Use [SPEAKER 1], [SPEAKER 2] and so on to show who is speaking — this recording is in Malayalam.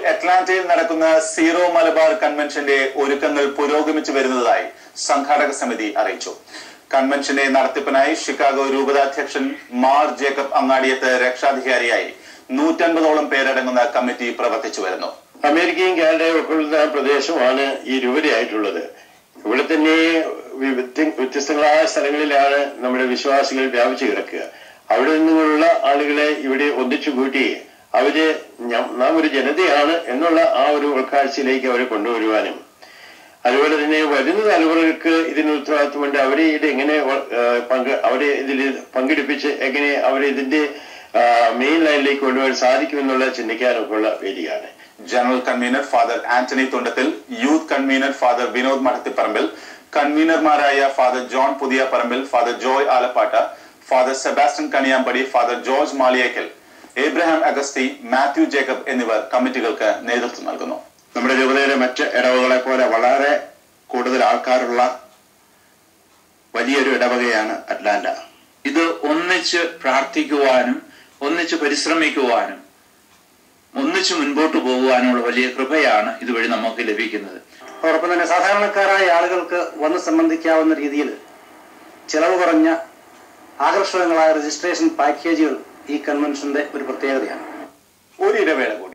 [SPEAKER 1] അറ്റ്ലാന്റയിൽ നടക്കുന്ന സീറോ മലബാർ കൺവെൻഷന്റെ ഒരുക്കങ്ങൾ പുരോഗമിച്ചു വരുന്നതായി സംഘാടക സമിതി അറിയിച്ചു. കൺവെൻഷന്റെ നടത്തിപ്പിനായി ഷിക്കാഗോ രൂപതാധ്യക്ഷൻ മാർ ജേക്കബ് അങ്ങാടിയത്ത് രക്ഷാധികാരിയായി 150ഓളം പേരടങ്ങുന്ന കമ്മിറ്റി പ്രവർത്തിച്ചു വരുന്നു.
[SPEAKER 2] അമേരിക്കയും കാനഡയും ഉൾക്കൊള്ളുന്ന പ്രദേശമാണ് ഈ രൂപതയായിട്ടുള്ളത്. ഇവിടെ തന്നെ വ്യത്യസ്തങ്ങളായ സ്ഥലങ്ങളിലാണ് നമ്മുടെ വിശ്വാസികൾ വ്യാപിച്ചു കിടക്കുക. അവിടെ നിന്നുള്ള ആളുകളെ ഇവിടെ ഒന്നിച്ചു കൂട്ടി അവര് നാം ഒരു ജനതയാണ് എന്നുള്ള ആ ഒരു ഉൾക്കാഴ്ചയിലേക്ക് അവരെ കൊണ്ടുവരുവാനും, അതുപോലെ തന്നെ വരുന്ന തലമുറകൾക്ക് ഇതിന് ഉത്തരവാദിത്വമുണ്ട്. അവരെ ഇത് എങ്ങനെ അവരെ ഇതിൽ പങ്കെടുപ്പിച്ച് എങ്ങനെ അവരെ ഇതിന്റെ മെയിൻ ലൈനിലേക്ക് കൊണ്ടുപോകാൻ സാധിക്കുമെന്നുള്ള ചിന്തിക്കാനൊക്കെ ഉള്ള വേദിയാണ്.
[SPEAKER 1] General convener father Antony Thundathil, youth convener father Vinod Madathipparambil, കൺവീനർമാരായ father John Puthiya Parambil, father Joy Alappatta, father Sebastian Kaniyampady, father George Maliyekkal, Abraham Agasthy, Mathew Jacob എന്നിവർ കമ്മിറ്റികൾക്ക് നേതൃത്വം നൽകുന്നു.
[SPEAKER 2] നമ്മുടെ രൂപതയിലെ മറ്റ് ഇടവകളെ പോലെ വളരെ കൂടുതൽ ആൾക്കാരുള്ള വലിയൊരു ഇടവകയാണ് അറ്റ്ലാന്റ.
[SPEAKER 3] ഇത് ഒന്നിച്ച് പ്രാർത്ഥിക്കുവാനും ഒന്നിച്ച് പരിശ്രമിക്കുവാനും ഒന്നിച്ച് മുൻപോട്ട് പോകുവാനുള്ള വലിയ കൃപയാണ് ഇതുവഴി നമുക്ക് ലഭിക്കുന്നത്.
[SPEAKER 4] അതോടൊപ്പം തന്നെ സാധാരണക്കാരായ ആളുകൾക്ക് വന്ന് സംബന്ധിക്കാവുന്ന രീതിയിൽ ചെലവ് കുറഞ്ഞ ആകർഷകങ്ങളായ രജിസ്ട്രേഷൻ പാക്കേജുകൾ ഈ കൺവെൻഷന്റെ ഒരു പ്രത്യേകതയാണ്.
[SPEAKER 1] ഒരു ഇടവേള കൂടി.